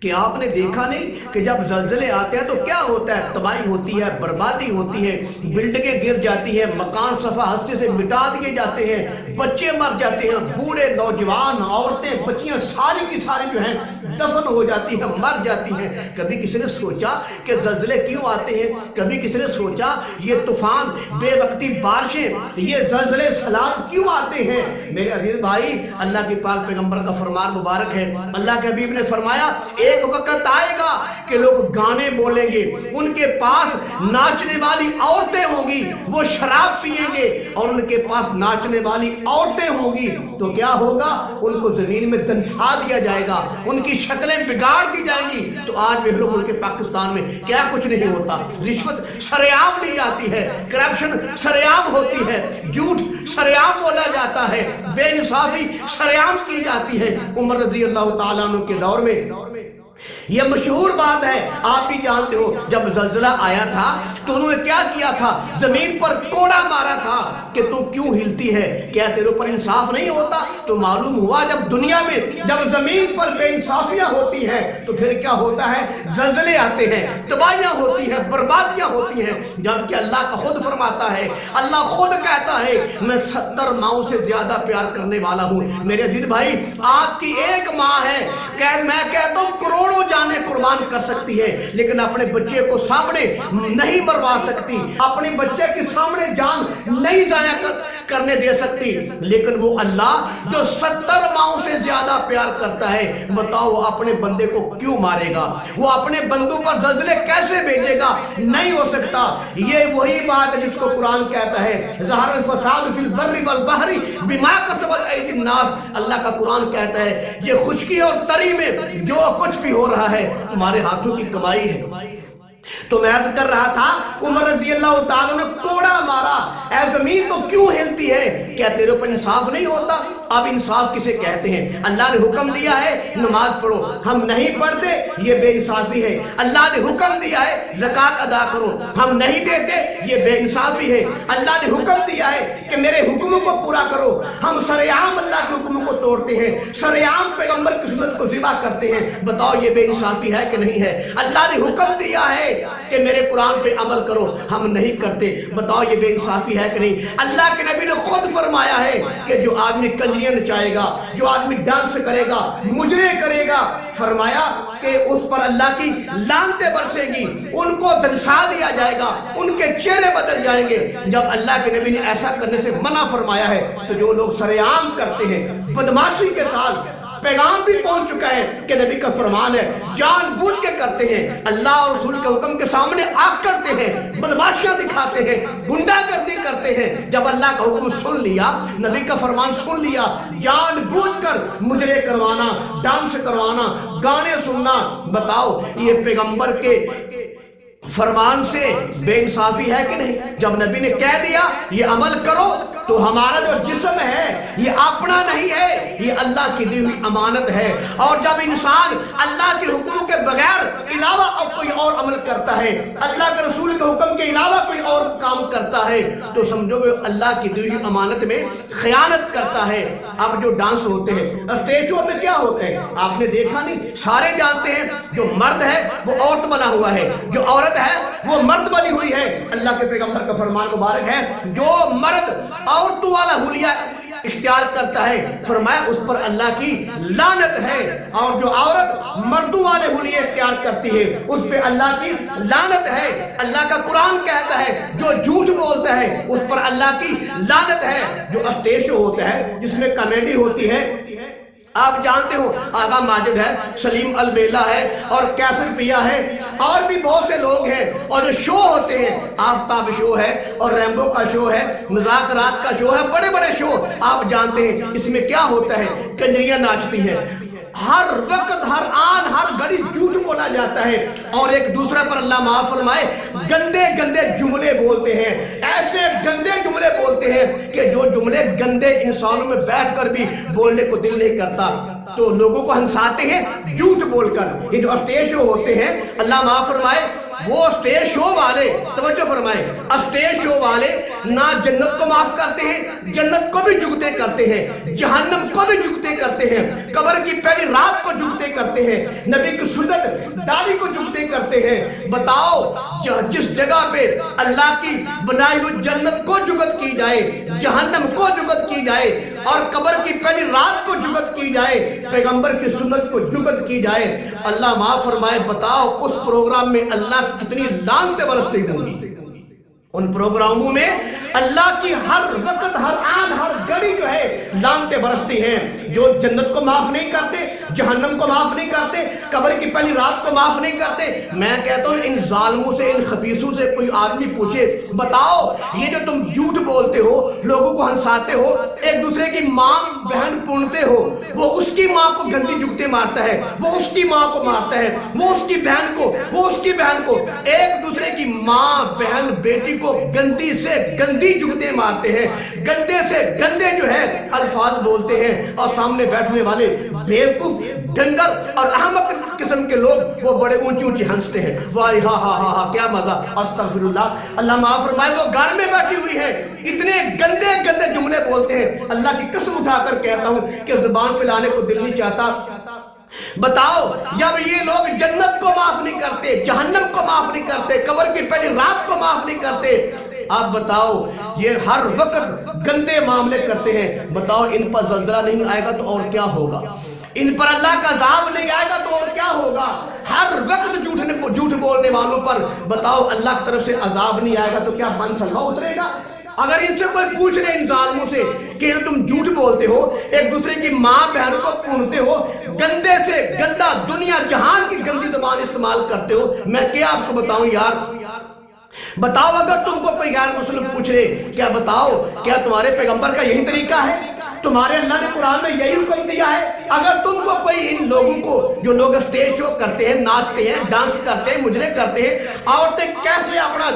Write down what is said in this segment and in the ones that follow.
کہ آپ نے دیکھا نہیں کہ جب زلزلے آتے ہیں تو کیا ہوتا ہے؟ تباہی ہوتی ہے، بربادی ہوتی ہے، بلڈنگیں گر جاتی ہیں، مکان صفحہ ہستی سے مٹا دیے جاتے ہیں، بچے مر جاتے ہیں، بوڑھے نوجوان عورتیں بچیاں ساری کی ساری جو ہیں دفن ہو جاتی ہیں، مر جاتی ہیں۔ کبھی کسی نے سوچا کہ زلزلے کیوں آتے ہیں؟ کبھی کسی نے سوچا یہ طوفان، بے وقتی بارشیں، یہ زلزلے سیلاب کیوں آتے ہیں؟ میرے عزیز بھائی، اللہ کے پاک پیغمبر کا فرمان مبارک ہے، اللہ کے حبیب نے فرمایا ایک وقت آئے گا کہ لوگ گانے بولیں گے، ان کے پاس ناچنے والی عورتیں ہوں گی، وہ شراب پیئیں گے اور ان کے پاس ناچنے والی عورتیں ہوں گی، تو کیا ہوگا؟ ان کو زمین میں دنسا دیا جائے گا، ان کی شکلیں بگاڑ دی جائیں گی۔ تو آج بھی لوگ ملک پاکستان میں کیا کچھ نہیں ہوتا؟ رشوت سرعام لی جاتی ہے، کرپشن سرعام ہوتی ہے، جھوٹ سرعام بولا جاتا ہے، بے انصافی سرعام کی جاتی ہے۔ عمر رضی اللہ تعالیٰ عنہ کے دور میں یہ مشہور بات ہے، آپ بھی جانتے ہو، جب زلزلہ آیا تھا تو انہوں نے کیا کیا تھا؟ زمین پر کوڑا مارا تھا کہ تو کیوں ہلتی ہے؟ کیا تیرے اوپر انصاف نہیں ہوتا؟ تو معلوم ہوا جب دنیا میں جب زمین پر بے انصافیاں ہوتی ہیں تو پھر کیا ہوتا ہے؟ زلزلے آتے ہیں، تباہیاں ہوتی ہیں، بربادیاں ہوتی ہیں، جبکہ اللہ کا خود فرماتا ہے، اللہ خود کہتا ہے میں 70 ماؤں سے زیادہ پیار کرنے والا ہوں۔ میرے عزیز بھائی، آپ کی ایک ماں ہے کہ میں کہتا ہوں کروڑوں جانیں قربان کر سکتی ہے، لیکن اپنے بچے کو سامنے نہیں مروا سکتی، اپنے بچے کے سامنے جان نہیں ضائع کرنے دے سکتی، لیکن وہ اللہ جو 70 ماؤں سے زیادہ پیار کرتا ہے، بتاؤ وہ اپنے بندے کو کیوں مارے گا؟ وہ اپنے بندوں پر زلزلے کیسے بھیجے گا؟ نہیں ہو سکتا۔ یہ وہی بات ہے جس کو قرآن کہتا ہے ظہر الفساد فی البر والبحر بما کسبت ایدی الناس۔ اللہ کا قرآن کہتا ہے یہ خشکی اور تری میں جو کچھ بھی ہو رہا ہے تمہارے ہاتھوں کی کمائی ہے۔ تو میں عرض کر رہا تھا عمر رضی اللہ تعالیٰ نے کوڑا مارا، اے زمین تو کیوں ہلتی ہے؟ کیا تیرے پر انصاف نہیں ہوتا؟ اب انصاف کسے کہتے ہیں؟ اللہ نے حکم دیا ہے نماز پڑھو، ہم نہیں پڑھتے، یہ بے انصافی ہے۔ اللہ نے حکم دیا ہے زکوٰۃ ادا کرو، ہم نہیں دیتے، یہ بے انصافی ہے۔ اللہ نے حکم دیا ہے کہ میرے حکموں کو پورا کرو، ہم سرعام اللہ کے حکموں کو توڑتے ہیں، سرعام پیغمبر کی سنت کو ذبح کرتے ہیں، بتاؤ یہ بے انصافی ہے کہ نہیں ہے؟ اللہ نے حکم دیا ہے کہ میرے قرآن پہ عمل کرو، ہم نہیں کرتے، بتاؤ یہ بے انصافی ہے کہ نہیں؟ اللہ کے نبی نے خود فرمایا ہے کہ جو آدمی کنجریاں نچائے گا، جو آدمی ڈانس کرے گا، مجرے کرے گا، فرمایا کہ اس پر اللہ کی لعنتیں برسے گی، ان کو دنسا دیا جائے گا، ان کے چہرے بدل جائیں گے۔ جب اللہ کے نبی نے ایسا کرنے سے منع فرمایا ہے تو جو لوگ سرعام کرتے ہیں، بدمعاشی کے ساتھ، پیغام بھی پہنچ چکا ہے کہ نبی کا فرمان ہے، جان بوجھ کے کرتے ہیں، اللہ اور رسول کے حکم کے سامنے آگ کرتے ہیں، بدمعاشیاں دکھاتے ہیں، گنڈا گردی کرتے ہیں۔ جب اللہ کا حکم سن لیا، نبی کا فرمان سن لیا، جان بوجھ کر مجرے کروانا، ڈانس کروانا، گانے سننا، بتاؤ یہ پیغمبر کے فرمان سے بے انصافی ہے کہ نہیں؟ جب نبی نے کہہ دیا یہ عمل کرو تو ہمارا جو جسم ہے یہ اپنا نہیں ہے، یہ اللہ کی دی ہوئی امانت ہے، اور جب انسان اللہ کے حکموں کے بغیر علاوہ کوئی اور عمل کرتا ہے، اللہ کے رسول کے حکم کے علاوہ کوئی اور کام کرتا ہے، تو سمجھو کہ اللہ کی دی ہوئی امانت میں خیانت کرتا ہے۔ اب جو ڈانس ہوتے ہیں، اسٹیج شو پہ کیا ہوتے ہیں؟ آپ نے دیکھا نہیں؟ سارے جانتے ہیں جو مرد ہے وہ عورت بنا ہوا ہے، جو عورت ہے وہ مرد بنی ہوئی ہے۔ اللہ کے پیغمبر کا فرمان مبارک ہے جو مرد عورتوں والا حلیہ اختیار کرتا ہے، فرمایا اس پر اللہ کی لعنت ہے، اور جو عورت مردوں والے حلیے اختیار کرتی ہے اس پہ اللہ کی لعنت ہے۔ اللہ کا قرآن کہتا ہے جو جھوٹ بولتا ہے اس پر اللہ کی لعنت ہے۔ جو اسٹیج شو ہوتا ہے جس میں کامیڈی ہوتی ہے، آپ جانتے ہو آغا ماجد ہے، سلیم البیلا ہے، اور کیسر پیا ہے، اور بھی بہت سے لوگ ہیں، اور جو شو ہوتے ہیں، آفتاب شو ہے اور ریمبو کا شو ہے، مذاکرات کا شو ہے، بڑے بڑے شو آپ جانتے ہیں۔ اس میں کیا ہوتا ہے؟ کنجریاں ناچتی ہیں، ہر وقت، ہر آن، ہر گھڑی جھوٹ بولا جاتا ہے، اور ایک دوسرے پر اللہ معاف فرمائے گندے گندے جملے بولتے ہیں، ایسے گندے جملے بولتے ہیں کہ جو جملے گندے انسانوں میں بیٹھ کر بھی بولنے کو دل نہیں کرتا، تو لوگوں کو ہنساتے ہیں جھوٹ بول کر۔ یہ جو اسٹیج شو ہوتے ہیں، اللہ معاف فرمائے وہ اسٹیج شو والے، توجہ فرمائے، اسٹیج شو والے نہ جنت کو معاف کرتے ہیں، جنت کو بھی جھکتے کرتے ہیں، جہنم کو بھی جھکتے کرتے ہیں، قبر کی پہلی رات کو جھکتے کرتے ہیں، نبی کی سنت داڑھی کو جھکتے کرتے ہیں۔ بتاؤ جس جگہ پہ اللہ کی بنائی ہوئی جنت کو جھکت کی جائے، جہنم کو جھکت کی جائے اور قبر کی پہلی رات کو جھکت کی جائے، پیغمبر کی سنت کو جھکت کی جائے، اللہ معاف فرمائے، بتاؤ اس پروگرام میں اللہ کتنی لعنتیں برستی ہوں گی۔ ان پروگراموں میں اللہ کی ہر وقت، ہر آن، ہر گھڑی جو ہے لعنتیں برستی ہیں۔ جو جنت کو معاف نہیں کرتے، جہنم کو معاف نہیں کرتے، قبر کی پہلی رات کو معاف نہیں کرتے۔ میں کہتا ہوں ان ظالموں سے، ان خبیثوں سے کوئی آدمی پوچھے، بتاؤ یہ جو تم جھوٹ بولتے ہو، لوگوں کو ہنساتے ہو، ایک دوسرے کی ماں بہن پونتے ہو، وہ اس کی ماں کو گندی جھکتے مارتا ہے، وہ اس کی ماں کو مارتا ہے، وہ اس کی بہن کو، وہ اس کی بہن کو، ایک دوسرے کی ماں بہن بیٹی کو گندی سے گندی جھکتے مارتے ہیں، گندے سے گندے جو ہے الفاظ بولتے ہیں، اور سامنے بیٹھنے والے بیوقوف، ڈنگر اور احمق قسم کے لوگ وہ بڑے اونچی اونچی ہنستے ہیں، واہ ہاں ہاں ہاں ہاں کیا مزہ، استغفر اللہ، اللہ معاف فرمائے، وہ گھر میں بیٹھی ہوئی ہے، اتنے گندے گندے جملے بولتے ہیں، اللہ کی قسم اٹھا کر کہتا ہوں کہ زبان پہ لانے کو دل نہیں چاہتا۔ بتاؤ جب یہ لوگ جنت کو معاف نہیں کرتے، جہنم کو معاف نہیں کرتے، قبر کی پہلی رات کو معاف نہیں کرتے، آپ بتاؤ یہ ہر وقت گندے معاملے کرتے ہیں، بتاؤ ان پر زلزلہ نہیں آئے گا تو اور کیا ہوگا، ان پر اللہ کا عذاب نہیں آئے گا تو اور کیا ہوگا، ہر وقت جھوٹ بولنے والوں پر بتاؤ اللہ کی طرف سے عذاب نہیں آئے گا تو کیا من سلوا اترے گا۔ اگر ان سے کوئی پوچھ لے ان ظالموں سے کہ تم جھوٹ بولتے ہو، ایک دوسرے کی ماں بہن کو پونتے ہو، گندے سے گندا دنیا جہان کی گندی زبان استعمال کرتے ہو، میں کیا آپ کو بتاؤں یار، بتاؤ اگر تم کو کوئی غیر مسلم پوچھ لے، کیا بتاؤ کیا تمہارے پیغمبر کا یہی طریقہ ہے، تمہارے اللہ نے قرآن میں یہی حکم دیا ہے؟ اگر تم کو کوئی ان لوگوں کو جو لوگ اسٹیج شو کرتے ہیں، ناچتے ہیں، ڈانس کرتے ہیں، مجرے کرتے ہیں، عورتیں کیسے اپنا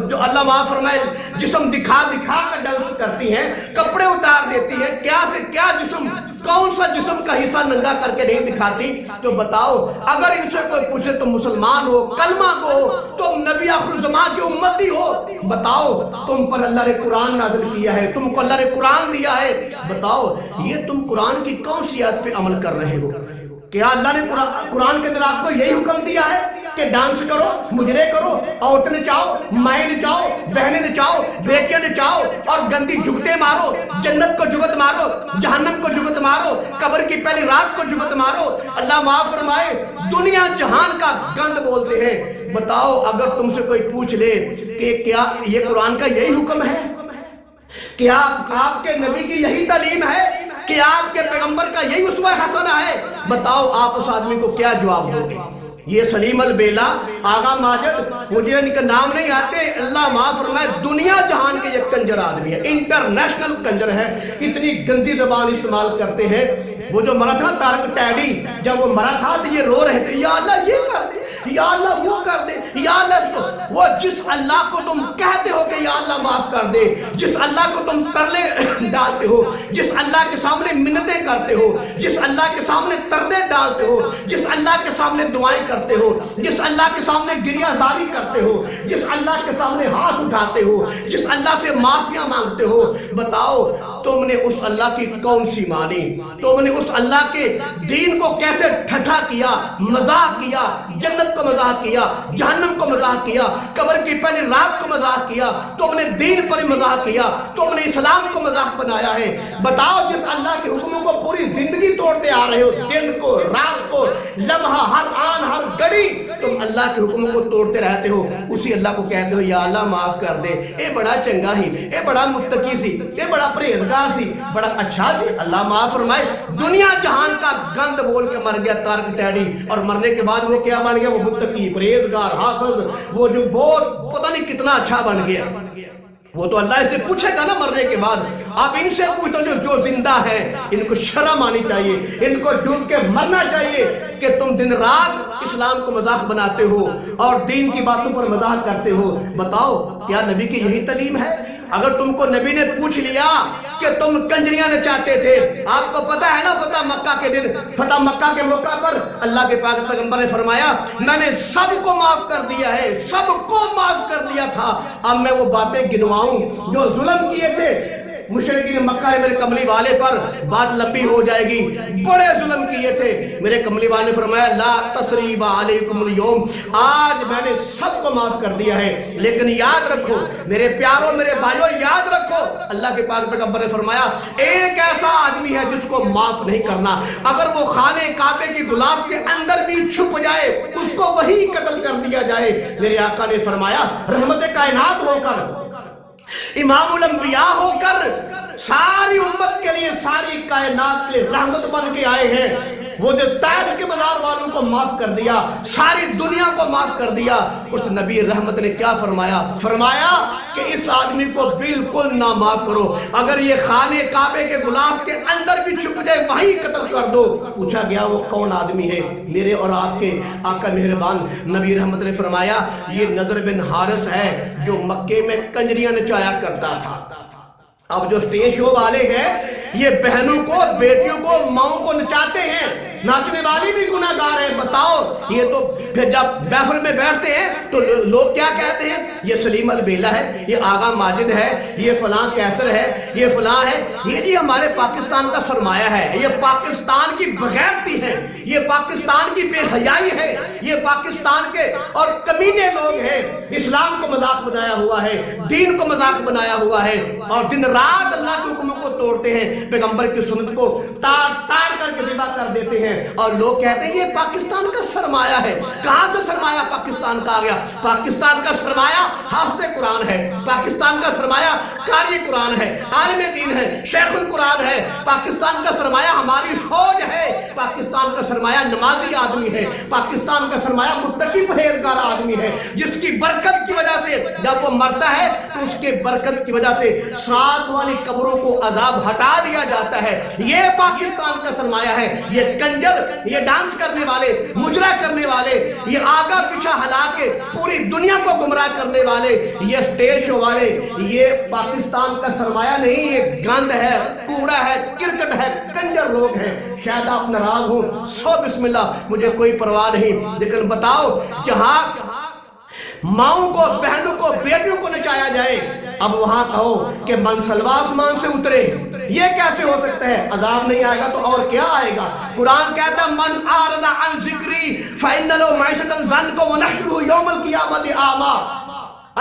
جو اللہ معاف فرمائے جسم دکھا دکھا کر ڈانس کرتی ہیں، کپڑے اتار دیتی ہیں، کیا سے کیا جسم، کون سا جسم کا حصہ ننگا کر کے نہیں دکھاتی، تو بتاؤ اگر ان سے کوئی پوچھے تم مسلمان ہو، کلمہ کو ہو، تم نبی آخر الزمان کی امتی ہو، بتاؤ تم پر اللہ نے قرآن نازل کیا ہے، تم کو اللہ نے قرآن دیا ہے، بتاؤ یہ تم قرآن کی کون سی آیت پہ عمل کر رہے ہو؟ کیا اللہ نے قرآن کے اندر آپ کو یہی حکم دیا ہے کہ ڈانس کرو، مجرے کرو، عورتیں نچاؤ، مائیں نچاؤ، بہنیں نچاؤ، بیٹیاں نچاؤ اور گندی جھکتے مارو، جنت کو جھکت مارو، جہنم کو جھکت مارو، قبر کی پہلی رات کو جھکت مارو، اللہ معاف فرمائے دنیا جہان کا گند بولتے ہیں۔ بتاؤ اگر تم سے کوئی پوچھ لے کہ کیا یہ قرآن کا یہی حکم ہے، کیا آپ کے نبی کی یہی تعلیم ہے، کہ آپ کے پیغمبر کا یہی اسوہ حسنہ ہے، بتاؤ آپ اس آدمی کو کیا جواب دو گے؟ یہ سلیم البیلا، آغا ماجد، مجھے ان کا نام نہیں آتے، اللہ معاف فرمائے دنیا جہان کے یہ کنجر آدمی ہے، انٹرنیشنل کنجر ہے، اتنی گندی زبان استعمال کرتے ہیں۔ وہ جو مرا تھا طارق ٹیڈی، جب وہ مرا تھا تو یہ رو رہے تھے، یا اللہ یہ کر دے، یا اللہ وہ کر دے، یا اللہ اس کو، وہ جس اللہ کو تم کہتے ہو کہ یا اللہ معاف کر دے، جس اللہ کو تم ترلے ڈالتے ہو، جس اللہ کے سامنے منتیں کرتے ہو، جس اللہ کے سامنے تردے ڈالتے ہو، جس اللہ کے سامنے دعائیں کرتے ہو، جس اللہ کے سامنے گریہ زاری کرتے ہو، جس اللہ کے سامنے ہاتھ اٹھاتے ہو، جس اللہ سے معافیاں مانگتے ہو، بتاؤ تم نے اس اللہ کی کون سی مانی، تم نے اس اللہ کے دین کو کیسے ٹھٹھا کیا، مذاق کیا، جنت کو مذاق کیا، جہنم کو مذاق کیا، قبر کی پہلی رات کو مذاق کیا، تم نے دین پر مذاق کیا، تم نے اسلام کو مذاق بنایا ہے۔ بتاؤ جس اللہ کے حکموں کو پوری زندگی توڑتے آ رہے ہو، دن کو، رات کو، لمحہ، ہر آن، ہر گھڑی تم اللہ کے حکموں کو توڑتے رہتے ہو، اسی اللہ کو کہتے ہو یا اللہ معاف کر دے، اے بڑا چنگا ہی، اے بڑا متقی سی، اے بڑا پرہیزگار سی، بڑا اچھا سی، اللہ معاف فرمائے دنیا جہان کا گند بول کے مر گیا طارق ٹیڈی، اور مرنے کے بعد وہ کیا بن گیا؟ وہ متقی، پرہیزگار، حافظ، وہ جو بہت پتہ نہیں کتنا اچھا بن گیا۔ وہ تو اللہ سے پوچھے گا نا مرنے کے بعد، آپ ان سے پوچھو جو زندہ ہیں، ان کو شرم آنی چاہیے، ان کو ڈوب کے مرنا چاہیے کہ تم دن رات اسلام کو مذاق بناتے ہو اور دین کی باتوں پر مذاق کرتے ہو۔ بتاؤ کیا نبی کی یہی تعلیم ہے؟ اگر تم کو نبی نے پوچھ لیا کہ تم کنجریاں نچاتے تھے۔ آپ کو پتا ہے نا فتح مکہ کے دن، فتح مکہ کے موقع پر اللہ کے پاک پیغمبر نے فرمایا میں نے سب کو معاف کر دیا ہے، سب کو معاف کر دیا تھا۔ اب میں وہ باتیں گنواؤں جو ظلم کیے تھے مشرکین مکہ نے میرے کملی والے پر، بات لمبی ہو جائے گی، بڑے ظلم کیے تھے۔ میرے کملی والے نے فرمایا لا تثریب علیکم اليوم، آج میں نے سب کو معاف کر دیا ہے، لیکن یاد رکھو میرے پیاروں میرے بھائیوں، یاد رکھو اللہ کے پاک پیغمبر نے فرمایا ایک ایسا آدمی ہے جس کو معاف نہیں کرنا، اگر وہ خانے کعبے کی غلاف کے اندر بھی چھپ جائے اس کو وہی قتل کر دیا جائے۔ میرے آقا نے فرمایا رحمت کائنات ہو کر، امام الانبیاء ہو کر، ساری امت کے لیے، ساری کائنات کے رحمت بن کے آئے ہیں، وہ جو طائف کے بازار والوں کو معاف کر دیا، ساری دنیا کو معاف کر دیا، اس نبی رحمت نے کیا فرمایا؟ فرمایا کہ اس آدمی کو بالکل نہ معاف کرو، اگر یہ خانے کعبے کے غلاف کے اندر بھی چھپ جائے وہیں قتل کر دو۔ پوچھا گیا وہ کون آدمی ہے؟ میرے اور آپ کے آقا مہربان نبی رحمت نے فرمایا یہ نضر بن حارث ہے جو مکے میں کنجریاں نچایا کرتا تھا۔ اب جو سٹیج شو والے ہیں یہ بہنوں کو، بیٹیوں کو، ماؤں کو نچاتے ہیں، ناچنے والی بھی گناہ گار ہیں۔ بتاؤ یہ تو پھر جب محفل میں بیٹھتے ہیں تو لوگ کیا کہتے ہیں؟ یہ سلیم البیلا ہے، یہ آغا ماجد ہے، یہ فلاں کیسر ہے، یہ فلاں ہے، یہ جی ہمارے پاکستان کا سرمایہ ہے، یہ پاکستان کی بغیرتی ہے، یہ پاکستان کی بے حیائی ہے، یہ پاکستان کے اور کمینے لوگ ہیں، اسلام کو مذاق بنایا ہوا ہے، دین کو مذاق بنایا ہوا ہے، اور دن رات اللہ کے حکموں کو توڑتے ہیں، پیغمبر کی سنت کو تاڑ تاڑ کر کے ذبح کر دیتے ہیں، اور لوگ کہتے ہیں یہ پاکستان کا سرمایہ ہے۔ کہاں سے سرمایہ پاکستان کا آ گیا؟ پاکستان کا سرمایہ حافظ قرآن ہے، پاکستان کا سرمایہ قاری قرآن ہے، عالم دین ہے، شیخ القرآن ہے، پاکستان کا سرمایہ ہماری فوج ہے، پاکستان کا سرمایہ نمازی آدمی ہے، پاکستان کا سرمایہ متقی پرہیزگار آدمی ہے، جس کی برکت کی وجہ سے جب وہ مرتا ہے تو اس کے برکت کی وجہ سے ساتھ والی قبروں کو عذاب ہٹا دیا جاتا ہے۔ یہ پاکستان کا سرمایہ ہے۔ یہ کنجر، یہ ڈانس کرنے والے، مجرا کرنے والے، یہ آگا پیچھا ہلا کے پوری دنیا کو گمراہ کرنے والے، یہ سٹیج شو والے، یہ پاکستان کا سرمایہ نہیں، یہ گند ہے، کوڑا ہے، کرکٹ ہے، کنجر لوگ ہیں۔ شاید آپ ناراض ہوں، سو بسم اللہ، مجھے کوئی پرواہ نہیں، لیکن بتاؤ جہاں ماؤں کو، بہنوں کو، بیٹیوں کو نچایا جائے، اب وہاں کہو کہ منسلوا آسمان سے اترے، یہ کیسے ہو سکتا ہے؟ عذاب نہیں آئے گا تو اور کیا آئے گا؟ قرآن کہتا ہے من اعرض عن ذکری فإن له معیشۃ ضنکا ونحشرہ یوم القیامۃ اعمی۔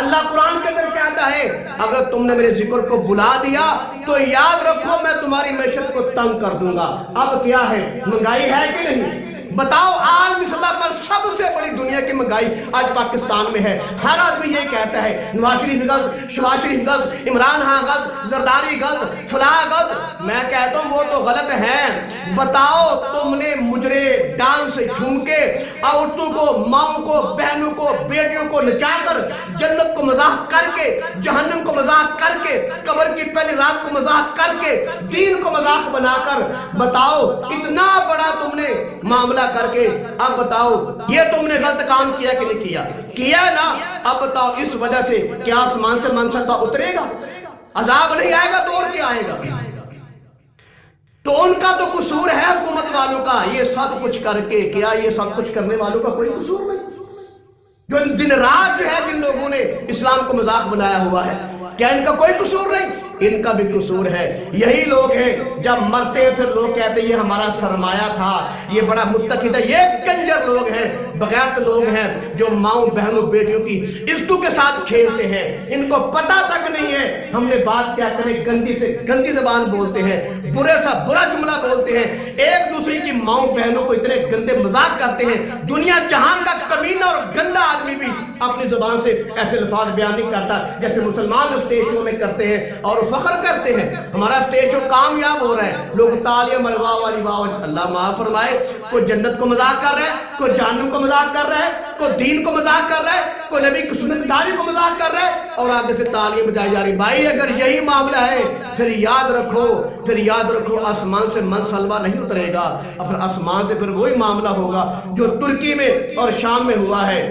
اللہ قرآن کے اندر کہتا ہے اگر تم نے میرے ذکر کو بلا دیا تو یاد رکھو میں تمہاری معیشت کو تنگ کر دوں گا۔ اب کیا ہے؟ مہنگائی ہے کہ نہیں؟ بتاؤ عالمی سطح پر سب سے بڑی دنیا کی مہنگائی آج پاکستان میں ہے۔ ہر آدمی یہ کہتا ہے نواز شریف غلط، شہباز شریف غلط، عمران خان غلط، زرداری غلط، فلاں غلط۔ میں کہتا ہوں وہ تو غلط ہیں۔ بتاؤ تم نے مجرے، ڈانس، جھومکے، عورتوں کو، ماؤں کو، بہنوں کو، بیٹیوں کو نچا کر، جنت کو مذاق کر کے، جہنم کو مذاق کر کے، قبر کی پہلی رات کو مذاق کر کے، دین کو مذاق بنا کر، بتاؤ اتنا بڑا تم نے معاملہ کر کے، اب بتاؤ یہ تم نے غلط کام کیا کہ نہیں کیا؟ کیا نا؟ اب بتاؤ اس وجہ سے کیا آسمان سے منسلوا اترے گا؟ عذاب نہیں آئے گا تو اور کیا آئے گا؟ تو ان کا تو قصور ہے حکومت والوں کا، یہ سب کچھ کر کے، کیا یہ سب کچھ کرنے والوں کا کوئی قصور نہیں؟ جو دن رات جو ہے جن لوگوں نے اسلام کو مذاق بنایا ہوا ہے، کیا ان کا کوئی قصور نہیں؟ ان کا بھی قصور ہے۔ یہی لوگ ہیں جب مرتے ہیں پھر لوگ کہتے ہیں یہ ہمارا سرمایہ تھا، یہ بڑا متقی تھا۔ یہ کنجر لوگ ہیں، بغیرت لوگ ہیں جو ماؤں، بہنوں، بیٹیوں کی عزتوں کے ساتھ کھیلتے ہیں۔ ان کو پتہ تک نہیں ہے ہم نے بات کیا کریں، گندی سے گندی زبان بولتے ہیں، برے سا برا جملہ بولتے ہیں، ایک دوسرے کی ماؤں بہنوں کو اتنے گندے مذاق کرتے ہیں۔ دنیا جہان کا کمینہ اور گندا آدمی بھی اپنی زبان سے ایسے الفاظ بیان نہیں کرتا جیسے مسلمان اسٹیج شو میں کرتے ہیں اور فخر کرتے ہیں ہمارا اسٹیج شو کامیاب ہو رہا ہے، لوگ تالیاں مروا والی واہ۔ اللہ معاف فرمائے، کوئی جنت کو مذاق کر رہا ہے، کوئی جہنم کو مذاق کر رہا ہے، کوئی دین کو مذاق کر رہا ہے، کوئی نبی کی سنت داری کو مذاق کر رہا ہے، اور آگے سے تالیاں بجائی جا رہی۔ بھائی اگر یہی معاملہ ہے پھر یاد رکھو آسمان سے منسلوا نہیں اترے گا، پھر آسمان سے پھر وہی معاملہ ہوگا جو ترکی میں اور شام میں ہوا ہے۔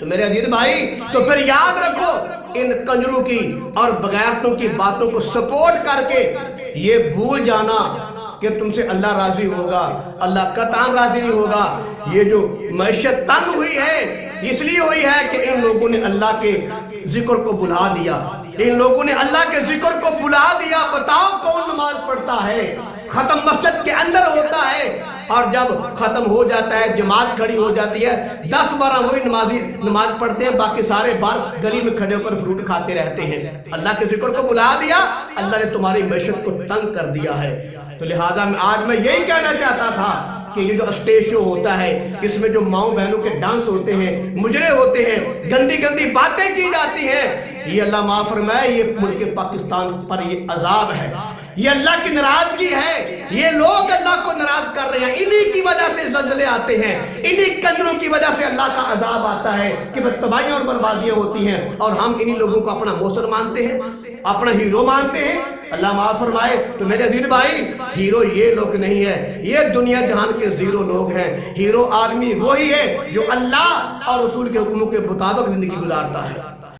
تو میرے عزیز بھائی تو پھر یاد رکھو ان کنجروں کی اور بغیرتوں کی باتوں کو سپورٹ کر کے یہ بھول جانا کہ تم سے اللہ راضی ہوگا، اللہ قطعاً راضی نہیں ہوگا۔ یہ جو معیشت تنگ ہوئی ہے اس لیے ہوئی ہے کہ ان لوگوں نے اللہ کے ذکر کو بھلا دیا، ان لوگوں نے اللہ کے ذکر کو بھلا دیا۔ بتاؤ کون نماز پڑھتا ہے؟ ختم مسجد کے اندر ہوتا ہے، اور جب ختم ہو جاتا ہے جماعت کھڑی ہو جاتی ہے 10-12 وہی نمازی نماز پڑھتے ہیں، باقی سارے باہر گلی میں کھڑے ہو کر فروٹ کھاتے رہتے ہیں۔ اللہ کے ذکر کو بھلا دیا، اللہ نے تمہاری معیشت کو تنگ کر دیا ہے۔ تو لہٰذا آج میں یہی کہنا چاہتا تھا کہ یہ جو اسٹیج شو ہوتا ہے اس میں جو ماؤں بہنوں کے ڈانس ہوتے ہیں، مجرے ہوتے ہیں، گندی گندی باتیں کی جاتی ہیں، یہ اللہ معاف فرمائے یہ ملک پاکستان پر یہ عذاب ہے، یہ اللہ کی ناراضگی ہے۔ یہ لوگ اللہ کو ناراض کر رہے ہیں، انہی کی وجہ سے زلزلے آتے ہیں، انہی کنجروں کی وجہ سے اللہ کا عذاب آتا ہے کہ تباہیاں اور بربادیاں ہوتی ہیں، اور ہم انہی لوگوں کو اپنا موثر مانتے ہیں، اپنا ہیرو مانتے ہیں۔ اللہ معاف فرمائے۔ تو میرے عزیز بھائی ہیرو یہ لوگ نہیں ہے، یہ دنیا جہان کے زیرو لوگ ہیں۔ ہیرو آدمی وہی ہے جو اللہ اور رسول کے حکموں کے مطابق زندگی گزارتا ہے۔